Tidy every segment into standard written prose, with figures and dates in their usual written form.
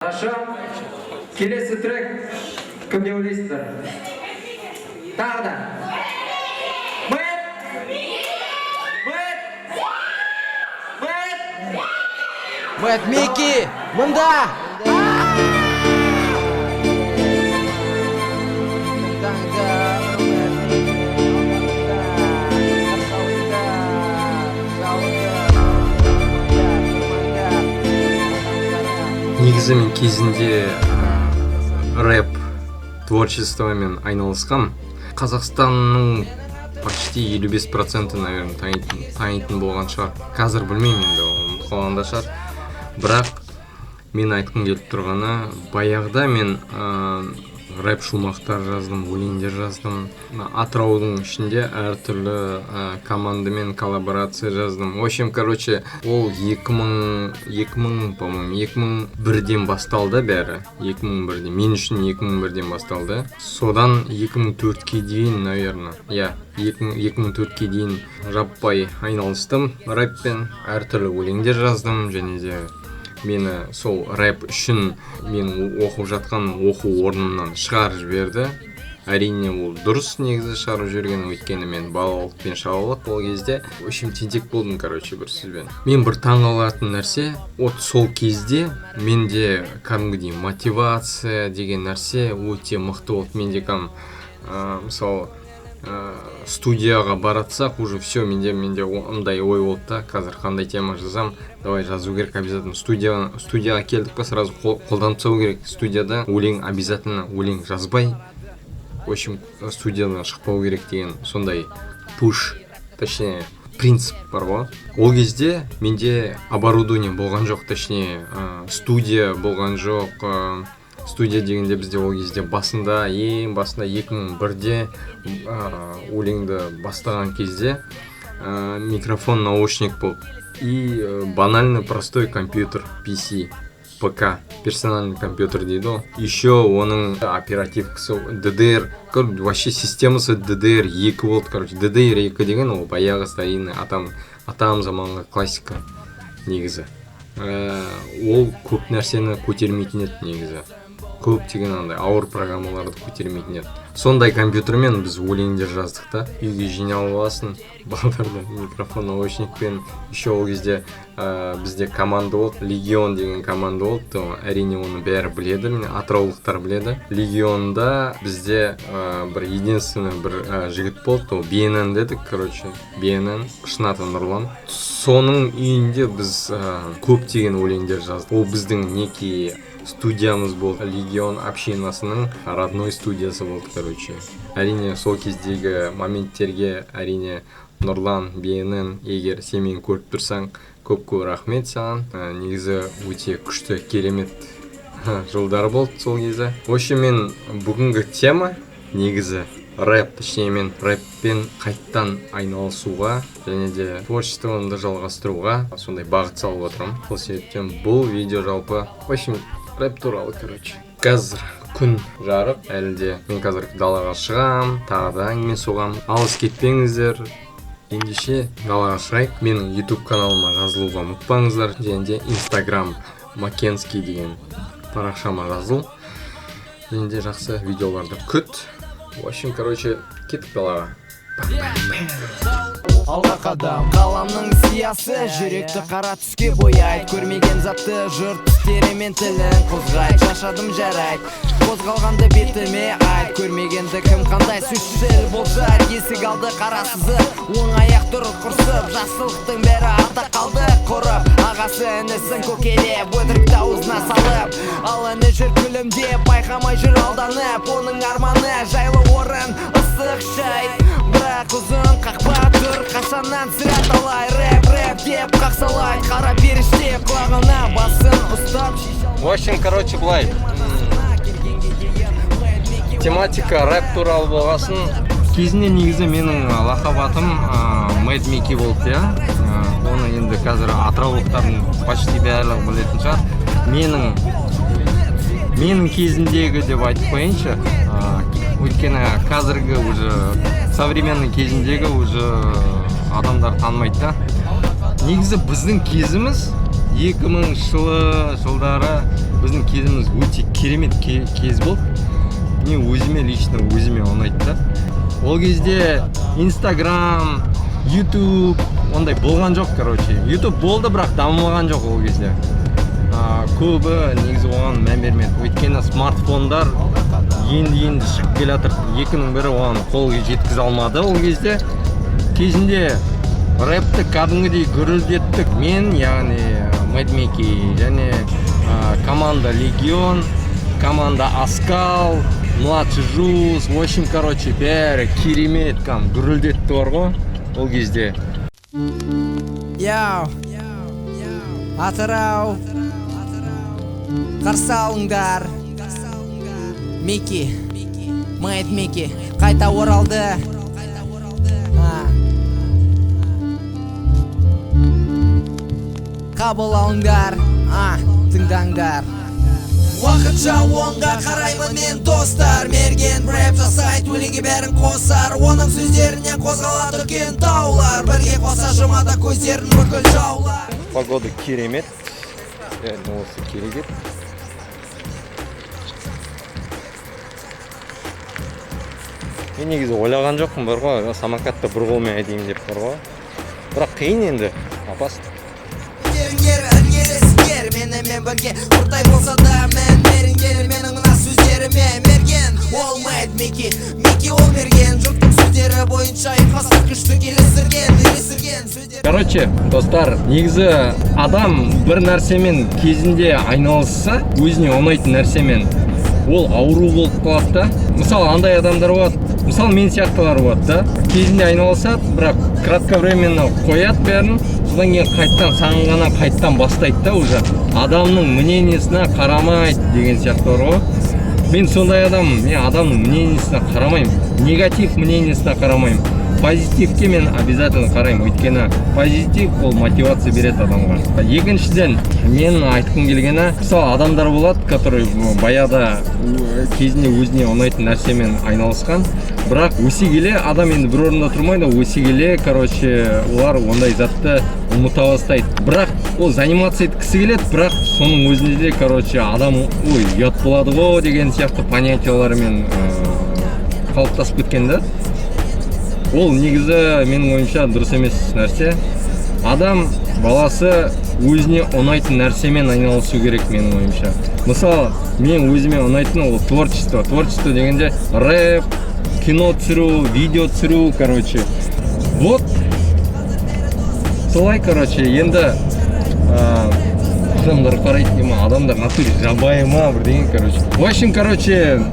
Хорошо. Келесі трек кім деп ойлайсыздар? Тағы да. Мэт Микки, мында! Негізі мен кезінде рэп творчествомен айналысқам. Қазақстанның почти 55%, наверное, танитын болған шығар. Қазір білмеймін енді, ұмытып қалғанда шығар. Бірақ мен айтқым келіп тұрғаны, баяғыда мен рэп шумақтар жаздым, өлеңдер жаздым. Атыраудың ішінде әртүрлі командамен коллаборация жаздым. В общем, короче, ол 2001-ден басталды бәрі. 2001-ден. Мен үшін 2001-ден басталды. Содан 2004-ке дейін, наверное. 2004-ке дейін жаппай айналыстым рэппен. Әртүрлі өлеңдер жаздым, және де мені сол рэп үшін мен оқып жатқан оқу орнымнан шығарып жіберді. Әрине ол дұрыс негізі шығарып жүрген, өйткені мен балалықпен шалалық ол кезде. В общем, тентек болдым, короче, бір сөзбен. Мен бір таңғалатын нәрсе, сол кезде менде кәдімгідей мотивация деген нәрсе өте мықты болды. Менде мысалы студияға баратсақ, уже все, менде ондай ой болды да, қазір қандай тема жазам, давай жазу керек обязательно. Студияға келдік па, сразу қолданып тастау керек. Студияда өлең обязательно, өлең жазбай, в общем, студиядан шықпау керек деген сондай пуш, точнее, принцип бар ғой. Ол кезде менде оборудование болған жоқ, точнее, студия болған жоқ. Студия дегенде бізде ол кезде ең басында 2001-де өлеңді бастаған кезде микрофон, наушник болды. И банальный простой компьютер, PC, ПК, персональный компьютер дейді ол. Еще оның оперативкасы DDR, вообще системасы DDR2 болды, короче. DDR2 деген ол баяғы старинный атам заманғы классика негізі. Ол көп нәрсені көтермейтін еді негізі. Көптеген андай ауыр программаларды көтермейтін еді. Сондай компьютермен біз өлеңдер жаздық та. Үйге жинап аласың, балдарды микрофон, наушникпен. Еще ол кезде бізде команда болды, Легион деген команда болды. Әрине оны бәрі біледі, атыраулықтар біледі. Легионда бізде бір единственный бір жігіт болды, ол BNN дедік, короче, BNN, Шынаты Нұрлан. Соның үйінде біз көптеген өлеңдер жаздық. Ол біздің некий студиямыз болды. Легион общинасының родной студиясы болды, короче. Әрине сол кездегі моменттерге әрине Нұрлан, BNN, егер сен мені көріп тұрсаң, көп рахмет саған. Негізі өте күшті, керемет жылдары болды сол кезде. В общем, мен бүгінгі тема негізі рэп, точнее мен рэппен қайттан айналысуға және де творчествомды жалғастыруға сондай бағыт салып отырмын. Сол себептен бұл видео жалпы, в общем, рэп туралы, короче. Қазір күн жарық, әлі де мен қазір далаға шығам, тағы да әңгіме соғам. Алыс кетпеңіздер. Ендеше далаға шығайық. Менің YouTube каналыма жазылуға ұмытпаңыздар, және де Instagram Макенский деген парақшама жазыл. Және де жақсы видеоларды күт. В общем, короче, кеттік далаға. Алға қадам, қаламның сиясы жүректі қара түске бояйды. Көрмеген затты жұрт түстерімен тілін қозғайды. Шашадым жарайды, қозғалғанды бетіме айт. Көрмегенді кім қандай сөзшіл болса, есік алды қарасызы, оң аяқ тұр құрсып. Жасылықтың бәрі артта қалды құрып. Ағасы інісін көкелеп, өтірікті аузына салып. Ал іні жүр күлімдеп, байқамай жүр алданып. Оның арманы жайлы орын, ыстық шай. Бірақ ұзын қақпа тұр, қашаннан сірә талай. Рэп деп қақсалайды, қара періште құлағына басын ұстап. В общем, короче, былай. Тематика рэп туралы болғасын. Кезінде негізі менің лақап-атым Мэт Микки болды, я. Оны енді қазір атыраулықтардың почти барлығы білетін шығар. Менің кезіндегі деп айтып қойыншы. Өйткені қазіргі уже современный кезіндегі уже адамдар танымайды да. Негізі біздің кезіміз 2000 жылдары біздің кезіміз өте керемет кез болды. Мен өзіме ұнайды да. Ол кезде Instagram, YouTube ондай болған жоқ, короче. YouTube болды, бірақ дамымаған жоқ ол кезде. Көбі негізі оған мән бермеді. Өйткені смартфондар енді шығып келе жатыр. Екінің бірі оған қол жеткізе алмады ол кезде. Кезінде рэпті кәдімгідей гүрілдеттік. Мен, яғни Мэдмики және команда Легион, команда Аскал, Младший Жуз, в общем, короче, бәрі керемет гүрілдетті бар ғой ол кезде. Яу, Атырау, қарсы алыңдар. Мики, Мэдмики қайта оралды. Қабыл алыңдар, тыңдаңдар. Уақытша оңға қараймын мен достар. Мерген рэп жасайды, өлеңге бәрін қосар. Оның сөздерінен қозғалады үлкен таулар. Бірге қоса жұмада көздерін бүкіл жаулар. Погода керемет. Осы керемет. Мен негізі ойлаған жоқпын бар ғой, самокатты бір қолмен айдайын деп бар ғой. Бірақ қиын енді, опасно. Менімен бірге құртай болса да мен беріңдер менің мына сөздеріме. Мерген ол Мэдмики, Мики ол мерген. Жұрттың сөздері бойынша ұйқастық күшті үйлестірген сөздер. Короче, достар, негізі адам бір нәрсемен кезінде айналысса, өзіне ұнайтын нәрсемен, ол ауру болып қалады да. Мысалы, андай адамдар болады, мысалы мен сияқтылар болады да. Кезінде айналысады, бірақ кратковременно қояды бәрін. Содан кейін қайттан бастайды да уже. Адамның мнениесіне қарамайды деген сияқты бар ғой. Мен сондай мен адамның мнениесіне қарамаймын. Негатив мнениесіне қарамаймын. Позитивке мен обязательно қараймын. Өйткені позитив ол мотивация береді адамға. Екіншіден, мен айтқым келгені, мысалы адамдар болады, который баяда кезінде өзіне ұнайтын нәрсемен айналысқан, бірақ өсе келе адам енді бір орында тұрмайды, өсе келе, короче, олар ондай затты ұмыта бастайды. Бірақ ол заниматься еткісі келеді, бірақ соның өзінде де, короче, адам ұят болады ғой деген сияқты понятиялармен қалыптасып кеткен да. Ол негізі менің ойымша дұрыс емес нәрсе. Адам баласы өзіне ұнайтын нәрсемен айналысу керек менің ойымша. Мысалы, мен өзіме ұнайтын ол творчество. Творчество дегенде рэп, кино түсіру, видео түсіру, короче. Вот. Солай, короче, енді адамдар қарайды дема, адамдар натуре жабайы ма бірдеңе, короче. В общем, короче,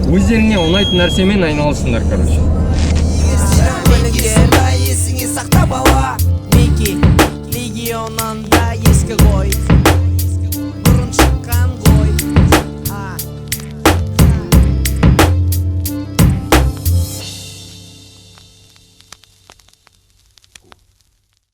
өздеріне ұнайтын нәрсемен айналысыңдар, короче. Есіңе сақта бала, Мики, Легионнан